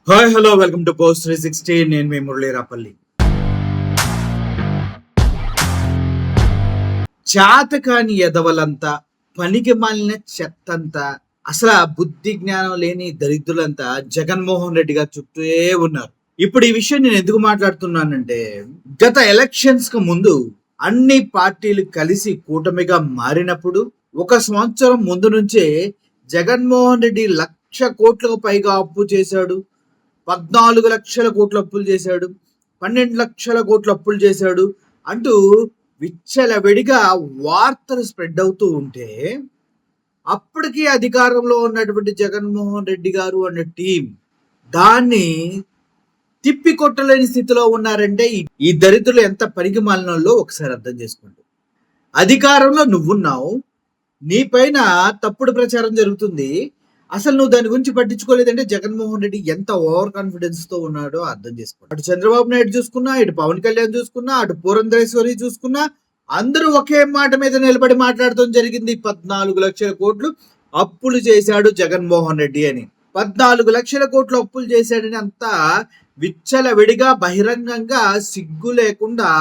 Hi hello welcome to post 360. నేను మీ మురళీరాపల్లి. చాతకాని ఎదవలంతా, పనికి మాలిన చెత్తంతా, అసలు ఆ బుద్ధి జ్ఞానం లేని దరిద్రులంతా జగన్మోహన్ రెడ్డి గారి చుట్టూ ఉన్నారు. ఇప్పుడు ఈ విషయం నేను ఎందుకు మాట్లాడుతున్నానంటే, గత ఎలక్షన్స్ కు ముందు అన్ని పార్టీలు కలిసి కూటమిగా మారినప్పుడు 1 సంవత్సరం ముందు నుంచే జగన్మోహన్ రెడ్డి 1,00,000 కోట్లకు పైగా అప్పు చేశాడు, 14 లక్షల కోట్ల అప్పులు చేశాడు, 12 లక్షల కోట్ల అప్పులు చేశాడు అంటూ విచ్చలవిడిగా వార్తలు స్ప్రెడ్ అవుతూ ఉంటే, అప్పటికి అధికారంలో ఉన్నటువంటి జగన్మోహన్ రెడ్డి గారు అనే టీం దాన్ని తిప్పి కొట్టలేని స్థితిలో ఉన్నారంటే ఈ దరిద్రులు ఎంత పనికి మాలినోళ్ళో ఒకసారి అర్థం చేసుకోండి. అధికారంలో నువ్వున్నావు, నీ పైన తప్పుడు ప్రచారం జరుగుతుంది, అసలు నువ్వు దాని గురించి పట్టించుకోలేదంటే జగన్మోహన్ రెడ్డి ఎంత ఓవర్ కాన్ఫిడెన్స్ తో ఉన్నాడో అర్థం చేసుకోండి. అటు చంద్రబాబు నాయుడు చూసుకున్నా, ఇటు పవన్ కళ్యాణ్ చూసుకున్నా, అటు పురంధరేశ్వరి చూసుకున్నా, అందరూ ఒకే మాట మీద నిలబడి మాట్లాడటం జరిగింది. 14 లక్షల కోట్లు అప్పులు చేశాడు జగన్మోహన్ రెడ్డి అని. 14 లక్షల కోట్లు అప్పులు చేశాడని అంతా విచ్చలవిడిగా బహిరంగంగా సిగ్గు లేకుండా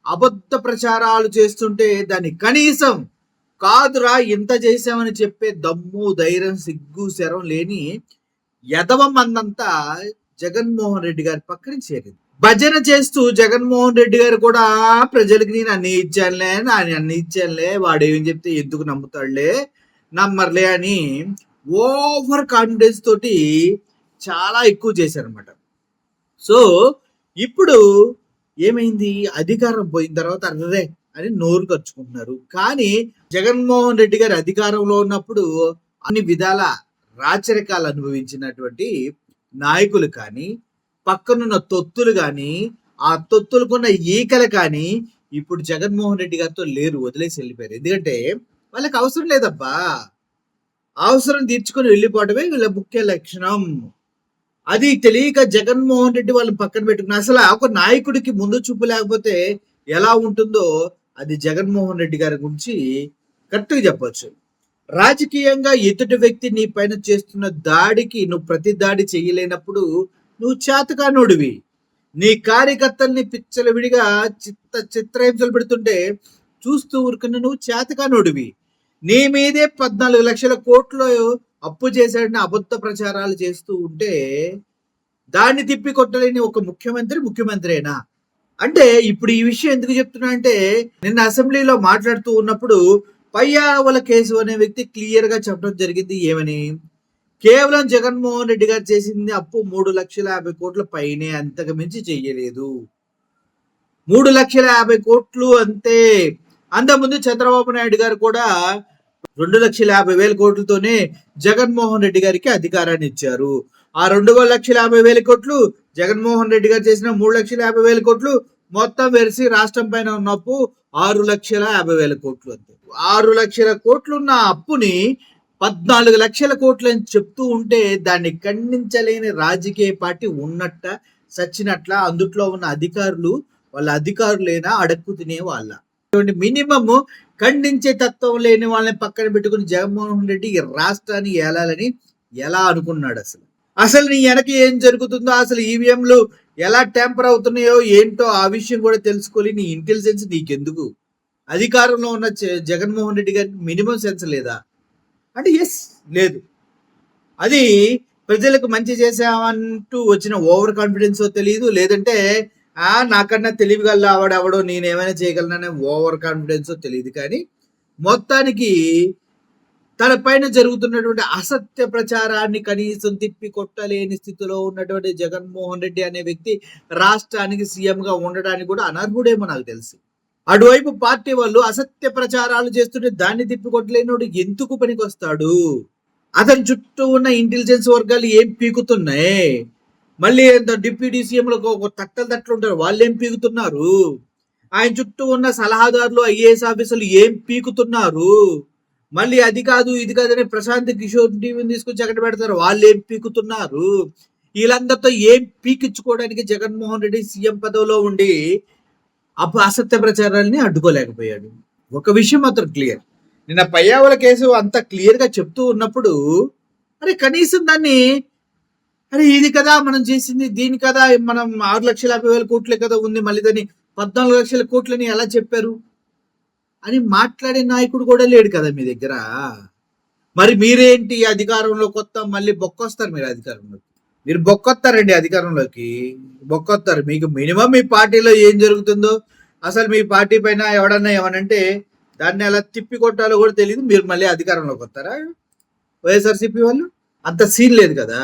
అబద్ధ ప్రచారాలు చేస్తుంటే దాన్ని కనీసం కాదురా ఇంత చేసామని చెప్పే దమ్ము, ధైర్యం, సిగ్గు, శరం లేని యదవ మందంతా జగన్మోహన్ రెడ్డి గారి పక్కన చేరింది. భజన చేస్తూ జగన్మోహన్ రెడ్డి గారు కూడా ప్రజలకి నేను అన్ని ఇచ్చానులే, అన్ని ఇచ్చానులే, వాడు ఏం చెప్తే ఎందుకు నమ్ముతాడులే, నమ్మర్లే అని ఓవర్ కాన్ఫిడెన్స్ తోటి చాలా ఎక్కువ చేశారనమాట. సో ఇప్పుడు ఏమైంది, అధికారం పోయిన తర్వాత అర్రే అని నోరు ఖర్చుకుంటున్నారు. కానీ జగన్మోహన్ రెడ్డి గారు అధికారంలో ఉన్నప్పుడు అన్ని విధాల రాచరికాలు అనుభవించినటువంటి నాయకులు కానీ, పక్కనున్న తొత్తులు కానీ, ఆ తొత్తులకున్న ఈకలు కానీ ఇప్పుడు జగన్మోహన్ రెడ్డి గారితో లేరు, వదిలేసి వెళ్ళిపోయారు. ఎందుకంటే వాళ్ళకి అవసరం లేదబ్బా, అవసరం తీర్చుకొని వెళ్ళిపోవడమే వీళ్ళ ముఖ్య లక్షణం. అది తెలియక జగన్మోహన్ రెడ్డి వాళ్ళని పక్కన పెట్టుకుని, అసలు ఒక నాయకుడికి ముందు చూపు లేకపోతే ఎలా ఉంటుందో అది జగన్మోహన్ రెడ్డి గారి గురించి కరెక్ట్గా చెప్పొచ్చు. రాజకీయంగా ఎదుటి వ్యక్తి నీ పైన చేస్తున్న దాడికి నువ్వు ప్రతి దాడి చేయలేనప్పుడు నువ్వు చేతకానుడివి. నీ కార్యకర్తల్ని పిచ్చలవిడిగా చిత్రహింసలు పెడుతుంటే చూస్తూ ఊరుకున్న నువ్వు చేతకానుడివి. నీ మీదే 14 లక్షల కోట్లు అప్పు చేశాడని అబద్ధ ప్రచారాలు చేస్తూ ఉంటే దాన్ని తిప్పి కొట్టలేని ఒక ముఖ్యమంత్రేనా అంటే? ఇప్పుడు ఈ విషయం ఎందుకు చెప్తున్నా అంటే, నిన్న అసెంబ్లీలో మాట్లాడుతూ ఉన్నప్పుడు పయ్యావుల కేసు అనే వ్యక్తి క్లియర్ గా చెప్పడం జరిగింది. ఏమని? కేవలం జగన్మోహన్ రెడ్డి గారు చేసింది అప్పు 3,50,000 కోట్ల పైనే, అంతకు మించి చెయ్యలేదు. 3,50,000 కోట్లు అంతే. అంతకుముందు చంద్రబాబు నాయుడు గారు కూడా 2,50,000 కోట్లతోనే జగన్మోహన్ రెడ్డి గారికి అధికారాన్ని ఇచ్చారు. ఆ 2,50,000 కోట్లు జగన్మోహన్ రెడ్డి గారు చేసిన 3,50,000 కోట్లు మొత్తం వెరిసి రాష్ట్రం పైన ఉన్న అప్పు 6,50,000 కోట్లు అంతే. 6 లక్షల కోట్లు ఉన్న అప్పుని 14 లక్షల కోట్లు అని చెప్తూ ఉంటే దాన్ని ఖండించలేని రాజకీయ పార్టీ ఉన్నట్ట సచ్చినట్ల అందుట్లో ఉన్న అధికారులు వాళ్ళ అధికారులైనా అడక్కు తినే వాళ్ళ. మినిమం ఖండించే తత్వం లేని వాళ్ళని పక్కన పెట్టుకుని జగన్మోహన్ రెడ్డి ఈ రాష్ట్రాన్ని ఏలాలని ఎలా అనుకున్నాడు? అసలు నీ వెనక ఏం జరుగుతుందో, అసలు ఈవీఎంలు ఎలా ట్యాంపర్ అవుతున్నాయో ఏంటో ఆ విషయం కూడా తెలుసుకోవాలి. నీ ఇంటెలిజెన్స్ నీకెందుకు? అధికారంలో ఉన్న జగన్మోహన్ రెడ్డి గారికి మినిమం సెన్స్ లేదా అంటే? ఎస్, లేదు. అది ప్రజలకు మంచి చేసామంటూ వచ్చిన ఓవర్ కాన్ఫిడెన్స్ తెలియదు, లేదంటే నాకన్నా తెలివిగల ఆవిడెవడో నేనేమైనా చేయగలననే ఓవర్ కాన్ఫిడెన్స్ తెలియదు. కానీ మొత్తానికి తన పైన జరుగుతున్నటువంటి అసత్య ప్రచారాన్ని కనీసం తిప్పి కొట్టలేని స్థితిలో ఉన్నటువంటి జగన్మోహన్ రెడ్డి అనే వ్యక్తి రాష్ట్రానికి సీఎంగా ఉండడానికి కూడా అనర్హుడేమో నాకు తెలిసి. అటువైపు పార్టీ వాళ్ళు అసత్య ప్రచారాలు చేస్తుంటే దాన్ని తిప్పి కొట్టలేనోడు ఎందుకు పనికి వస్తాడు? అతని చుట్టూ ఉన్న ఇంటెలిజెన్స్ వర్గాలు ఏం పీకుతున్నాయి? మళ్ళీ డిప్యూటీ సీఎంలకు ఒక తట్టలు ఉంటారు, వాళ్ళు ఏం పీకుతున్నారు? ఆయన చుట్టూ ఉన్న సలహాదారులు, ఐఏఎస్ ఆఫీసర్లు ఏం పీకుతున్నారు? మళ్ళీ అది కాదు ఇది కాదని ప్రశాంత్ కిషోర్ టీవీని తీసుకొచ్చి అక్కడ పెడతారు, వాళ్ళు ఏం పీకుతున్నారు? వీళ్ళందరితో ఏం పీకించుకోవడానికి జగన్మోహన్ రెడ్డి సీఎం పదవిలో ఉండి అసత్య ప్రచారాలని అడ్డుకోలేకపోయాడు. ఒక విషయం మాత్రం క్లియర్, నిన్న పయ్యావుల కేసు అంత క్లియర్ గా చెప్తూ ఉన్నప్పుడు అరే కనీసం దాన్ని అరే ఇది కదా మనం చేసింది, దీని కదా మనం 6,50,000 కోట్లే కదా ఉంది, మళ్ళీ దాన్ని 14,00,000 కోట్లని ఎలా చెప్పారు అని మాట్లాడే నాయకుడు కూడా లేడు కదా మీ దగ్గర. మరి మీరేంటి అధికారంలోకి వస్తాం, మళ్ళీ బొక్కొస్తారు మీరు అధికారంలోకి. మీరు బొక్కొస్తారండి అధికారంలోకి, బొక్కొస్తారు. మీకు మినిమం మీ పార్టీలో ఏం జరుగుతుందో, అసలు మీ పార్టీ పైన ఎవడన్నా ఏమనంటే దాన్ని ఎలా తిప్పి కొట్టాలో కూడా తెలియదు, మీరు మళ్ళీ అధికారంలోకి వస్తారా వైఎస్ఆర్సీపీ వాళ్ళు? అంత సీన్ లేదు కదా.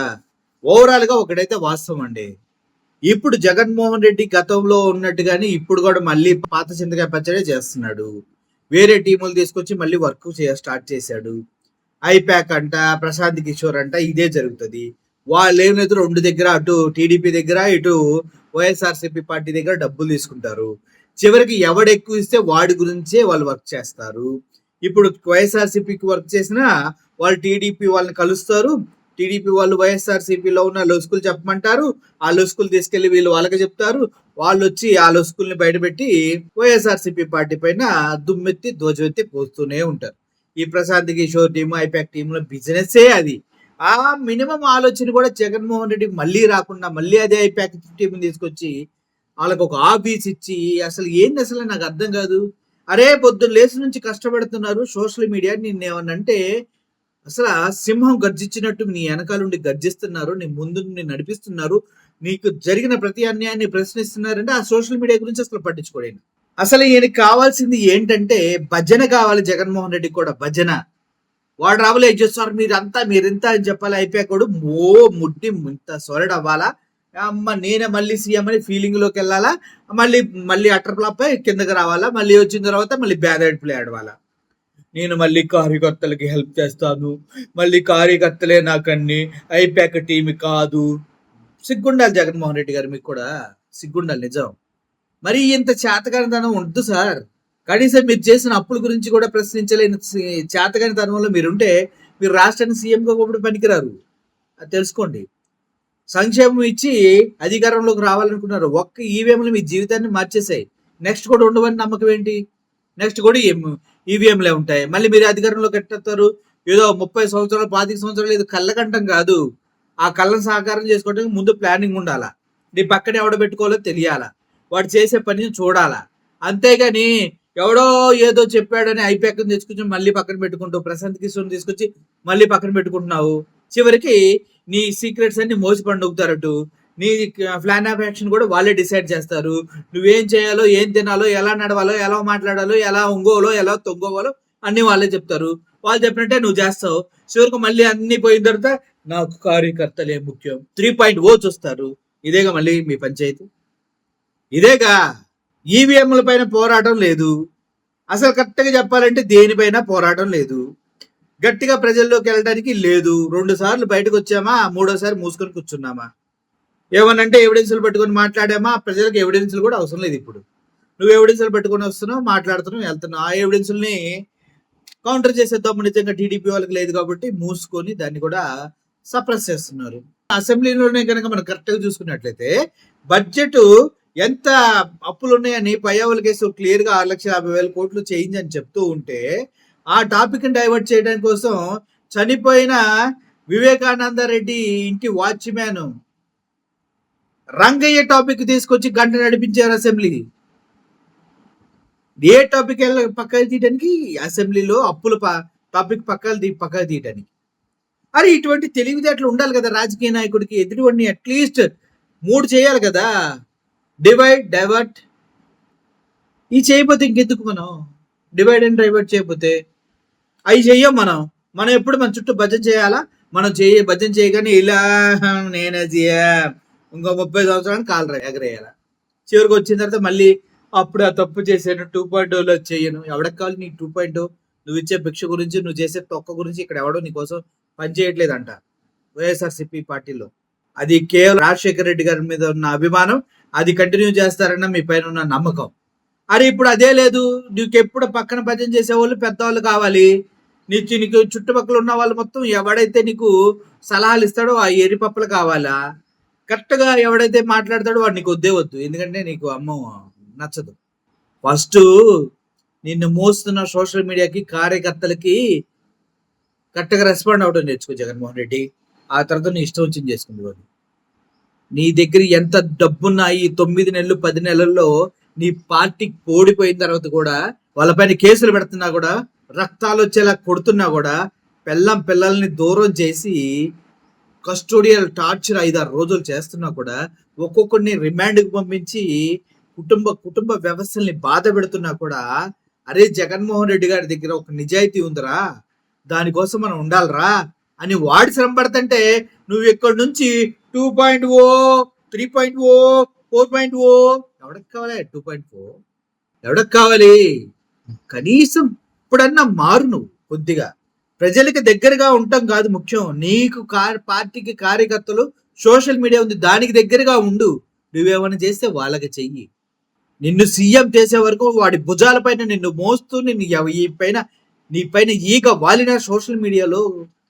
ఓవరాల్గా ఒకటైతే వాస్తవం అండి, ఇప్పుడు జగన్మోహన్ రెడ్డి గతంలో ఉన్నట్టుగానే ఇప్పుడు కూడా మళ్ళీ పాత చింతకాయ పచ్చడే చేస్తున్నాడు. వేరే టీములు తీసుకొచ్చి మళ్ళీ వర్క్ స్టార్ట్ చేశాడు. ఐపాక్ అంట, ప్రశాంత్ కిషోర్ అంట, ఇదే జరుగుతుంది. వాళ్ళు ఏం లేదు, రెండు దగ్గర అటు టీడీపీ దగ్గర ఇటు వైఎస్ఆర్సీపీ పార్టీ దగ్గర డబ్బులు తీసుకుంటారు. చివరికి ఎవడు ఎక్కువ ఇస్తే వాడి గురించే వాళ్ళు వర్క్ చేస్తారు. ఇప్పుడు వైఎస్ఆర్సీపీకి వర్క్ చేసినా వాళ్ళు టీడీపీ వాళ్ళని కలుస్తారు. టీడీపీ వాళ్ళు వైఎస్ఆర్సీపీలో ఉన్న లొసుకులు చెప్పమంటారు. ఆ లొసుకులు తీసుకెళ్లి వీళ్ళు వాళ్ళకి చెప్తారు. వాళ్ళు వచ్చి ఆ లొసుకుల్ని బయటపెట్టి వైఎస్ఆర్సీపీ పార్టీ పైన దుమ్మెత్తి ధ్వజమెత్తి పోస్తూనే ఉంటారు. ఈ ప్రశాంత్ కిషోర్ టీము, ఐపాక్ టీంలో బిజినెస్సే అది. ఆ మినిమం ఆలోచన కూడా జగన్మోహన్ రెడ్డికి మళ్ళీ రాకుండా మళ్ళీ అదే ఐపాక్ టీంని తీసుకొచ్చి వాళ్ళకి ఒక ఆఫీస్ ఇచ్చి అసలు ఏంది అసలు నాకు అర్థం కాదు. అరే పొద్దున్న లేచి నుంచి కష్టపడుతున్నారు సోషల్ మీడియా, నిన్నేమన్నంటే అసలు సింహం గర్జించినట్టు నీ వెనకాలండి గర్జిస్తున్నారు, నీ ముందు నడిపిస్తున్నారు, నీకు జరిగిన ప్రతి అన్యాయాన్ని ప్రశ్నిస్తున్నారంటే ఆ సోషల్ మీడియా గురించి అసలు పట్టించుకోలేదు. అసలు ఈయనకి కావాల్సింది ఏంటంటే భజన కావాలి. జగన్మోహన్ రెడ్డికి కూడా భజన. వాడు రావులే చేస్తారు, మీరింత అని చెప్పాలి. అయిపోయాడు ముడ్డి ఇంత సొరడు అవ్వాలా, అమ్మ నేనే మళ్ళీ సీఎం అని ఫీలింగ్ లోకి వెళ్ళాలా, మళ్ళీ మళ్ళీ అటర్ ఫ్లాప్ కిందకి రావాలా, మళ్ళీ వచ్చిన తర్వాత మళ్ళీ బ్యాడ్ ప్లే ఆడవాలా. నేను మళ్ళీ కార్యకర్తలకి హెల్ప్ చేస్తాను, మళ్ళీ కార్యకర్తలే నాకన్నీ, ఐపాక్ టీం కాదు. సిగ్గుండాలి జగన్మోహన్ రెడ్డి గారు, మీకు కూడా సిగ్గుండాలి నిజం. మరి ఇంత చేతకానితనం వద్దు సార్. కనీసం మీరు చేసిన అప్పుల గురించి కూడా ప్రశ్నించలేని చేతకానితనంలో మీరుంటే మీరు రాష్ట్రానికి సీఎంగా కూడా పనికిరారు, అది తెలుసుకోండి. సంక్షేమం ఇచ్చి అధికారంలోకి రావాలనుకున్నారు, ఒక్క ఈవీఎంలు మీ జీవితాన్ని మార్చేసాయి. నెక్స్ట్ కూడా ఉండవని నమ్మకం ఏంటి? నెక్స్ట్ కూడా ఈవీఎంలే ఉంటాయి. మళ్ళీ మీరు అధికారంలోకి ఎట్టేస్తారు. ఏదో 30 సంవత్సరాలు 25 సంవత్సరాలు ఏదో కళ్ళకంటం కాదు. ఆ కళ్ళను సాకారం చేసుకోవడానికి ముందు ప్లానింగ్ ఉండాలా, నీ పక్కన ఎవడ పెట్టుకోవాలో తెలియాలా, వాడు చేసే పనిని చూడాలా. అంతేగాని ఎవడో ఏదో చెప్పాడని ఐపాక్ని తెచ్చుకొచ్చి మళ్ళీ పక్కన పెట్టుకుంటూ ప్రశాంత్ కిషోర్ని తీసుకొచ్చి మళ్ళీ పక్కన పెట్టుకుంటున్నావు. చివరికి నీ సీక్రెట్స్ అన్ని మోసి పండుగుతారటు. నీ ప్లాన్ ఆఫ్ యాక్షన్ కూడా వాళ్ళే డిసైడ్ చేస్తారు. నువ్వేం చేయాలో, ఏం తినాలో, ఎలా నడవాలో, ఎలా మాట్లాడాలో, ఎలా ఉంగోలో, ఎలా తొంగోవాలో అన్ని వాళ్ళే చెప్తారు. వాళ్ళు చెప్పినట్టే నువ్వు చేస్తావు. చివరికి మళ్ళీ అన్ని పోయిన తర్వాత నాకు కార్యకర్తలే ముఖ్యం 3.0 చూస్తారు. ఇదేగా మళ్ళీ మీ పంచాయతీ, ఇదేగా. ఈవీఎంల పైన పోరాటం లేదు. అసలు కరెక్ట్గా చెప్పాలంటే దేనిపైన పోరాటం లేదు. గట్టిగా ప్రజల్లోకి వెళ్ళడానికి లేదు. 2 సార్లు బయటకు వచ్చామా, 3వసారి మూసుకొని కూర్చున్నామా. ఏమనంటే ఎవిడెన్స్లు పట్టుకొని మాట్లాడామా, ప్రజలకు ఎవిడెన్స్లు కూడా అవసరం లేదు. ఇప్పుడు నువ్వు ఎవిడెన్స్లు పట్టుకొని వస్తున్నావు, మాట్లాడుతున్నావు, వెళ్తున్నావు. ఆ ఎవిడెన్స్ని కౌంటర్ చేసే దమ్ము నిజంగా టీడీపీ వాళ్ళకి లేదు కాబట్టి మూసుకొని దాన్ని కూడా సప్రెస్ చేస్తున్నారు. అసెంబ్లీలోనే కనుక మనం కరెక్ట్గా చూసుకున్నట్లయితే బడ్జెట్ ఎంత అప్పులు ఉన్నాయని పయ్యావుల కేసు క్లియర్ గా 6,50,000 కోట్లు చేంజ్ అని చెప్తూ ఉంటే ఆ టాపిక్ ని డైవర్ట్ చేయడం కోసం చనిపోయిన వివేకానంద రెడ్డి ఇంటి వాచ్మ్యాన్ రంగయ్య టాపిక్ తీసుకొచ్చి గంట నడిపించారు అసెంబ్లీ. ఏ టాపిక్ పక్కకు తీయడానికి, అసెంబ్లీలో అప్పుల టాపిక్ పక్కకు తీయడానికి. అరే ఇటువంటి తెలివితేటలు ఉండాలి కదా రాజకీయ నాయకుడికి. ఎదుటివాడిని అట్లీస్ట్ 3 చేయాలి కదా, డివైడ్ డైవర్ట్. ఈ చేయకపోతే ఇంకెందుకు మనం డివైడ్ అండ్ డైవర్ట్ చేయకపోతే అవి చెయ్యం మనం. మనం ఎప్పుడు మన చుట్టూ భజన చేయాలా, మనం భజన చేయగానే ఇలా నేనే ఇంకో 30 సంవత్సరానికి కాలు ఎగరేయాలా. చివరికి వచ్చిన తర్వాత మళ్ళీ అప్పుడు ఆ తప్పు చేశాను 2.0లో చేయను. ఎవడకి కావాలి నీ 2.0? నువ్వు ఇచ్చే భిక్ష గురించి, నువ్వు చేసే తొక్క గురించి ఇక్కడ ఎవడో నీకోసం పనిచేయట్లేదంట వైఎస్ఆర్సీపీ పార్టీలో. అది కేవలం రాజశేఖర రెడ్డి గారి మీద ఉన్న అభిమానం, అది కంటిన్యూ చేస్తారన్న మీ పైన ఉన్న నమ్మకం. అరే ఇప్పుడు అదే లేదు. నీకు ఎప్పుడు పక్కన భజన చేసేవాళ్ళు పెద్దవాళ్ళు కావాలి. నీకు చుట్టుపక్కల ఉన్న వాళ్ళు మొత్తం ఎవడైతే నీకు సలహాలు ఇస్తాడో ఆ ఎరిపప్పులు కావాలా. కరెక్ట్గా ఎవడైతే మాట్లాడతాడో వాడు నీకు వద్దే వద్దు, ఎందుకంటే నీకు అమ్మ నచ్చదు. ఫస్ట్ నిన్ను మోస్తున్న సోషల్ మీడియాకి, కార్యకర్తలకి కరెక్ట్గా రెస్పాండ్ అవడం నేర్చుకో జగన్మోహన్ రెడ్డి. ఆ తర్వాత నీ ఇష్టం వచ్చింది చేసుకుంది. నీ దగ్గర ఎంత డబ్బున్నా ఈ 9 నెలలు 10 నెలల్లో నీ పార్టీ ఓడిపోయిన తర్వాత కూడా వాళ్ళపైన కేసులు పెడుతున్నా కూడా రక్తాలు వచ్చేలా కొడుతున్నా కూడా పిల్లల్ని దూరం చేసి కస్టోడియల్ టార్చర్ 5-6 రోజులు చేస్తున్నా కూడా ఒక్కొక్కరిని రిమాండ్కి పంపించి కుటుంబ వ్యవస్థల్ని బాధ పెడుతున్నా కూడా అరే జగన్మోహన్ రెడ్డి గారి దగ్గర ఒక నిజాయితీ ఉందిరా, దానికోసం మనం ఉండాలిరా అని వాడి శ్రమ పడుతుంటే నువ్వు ఇక్కడ నుంచి 2.0 3.0 4.0 ఎవరికి కావాలి? 2.4 ఎవరికి కావాలి? కనీసం ఇప్పుడన్నా మారు, నువ్వు కొద్దిగా ప్రజలకి దగ్గరగా ఉండటం కాదు ముఖ్యం, నీకు పార్టీకి కార్యకర్తలు సోషల్ మీడియా ఉంది దానికి దగ్గరగా ఉండు. నువ్వేమైనా చేస్తే వాళ్ళకి చెయ్యి. నిన్ను సీఎం చేసే వరకు వాడి భుజాలపైన నిన్ను మోస్తూ నీ పైన ఈగ వాలిన సోషల్ మీడియాలో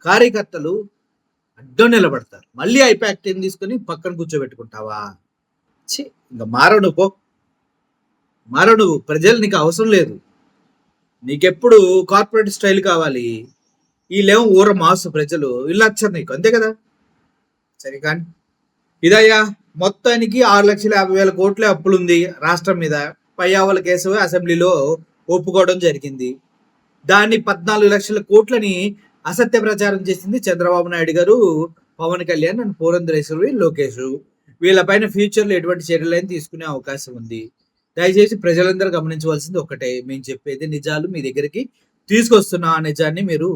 కార్యకర్తలు అడ్డం నిలబడతారు. మళ్ళీ ఐపాక్ టీం తీసుకొని పక్కన కూర్చోబెట్టుకుంటావా? ఇంకా మారవు నువ్వు. ప్రజలు నీకు అవసరం లేదు. నీకెప్పుడు కార్పొరేట్ స్టైల్ కావాలి. వీళ్ళేమో ఊర మాసు ప్రజలు, వీళ్ళు నచ్చరు నీకు, అంతే కదా. సరే కానీ ఇదయ్యా, మొత్తానికి 6,50,000 కోట్ల అప్పులుంది రాష్ట్రం మీద. పయ్యావుల కేసు అసెంబ్లీలో ఒప్పుకోవడం జరిగింది. దాన్ని 14 లక్షల కోట్లని అసత్య ప్రచారం చేసింది చంద్రబాబు నాయుడు గారు, పవన్ కళ్యాణ్ అండ్ పురంధరేశ్వరి, లోకేష్. వీళ్ళపైన ఫ్యూచర్లో ఎటువంటి చర్యలైనా తీసుకునే అవకాశం ఉంది. దయచేసి ప్రజలందరూ గమనించవలసింది ఒకటే, మేము చెప్పేది నిజాలు మీ దగ్గరికి తీసుకొస్తున్నా, ఆ నిజాన్ని మీరు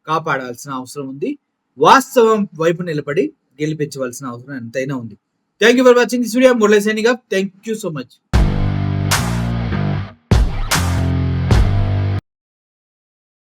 కాపాడాల్సిన అవసరం ఉంది. వాస్తవం వైపు నిలబడి గెలిపించవలసిన అవసరం ఎంతైనా ఉంది. Thank you for watching this video. Murali signing off. Thank you so much.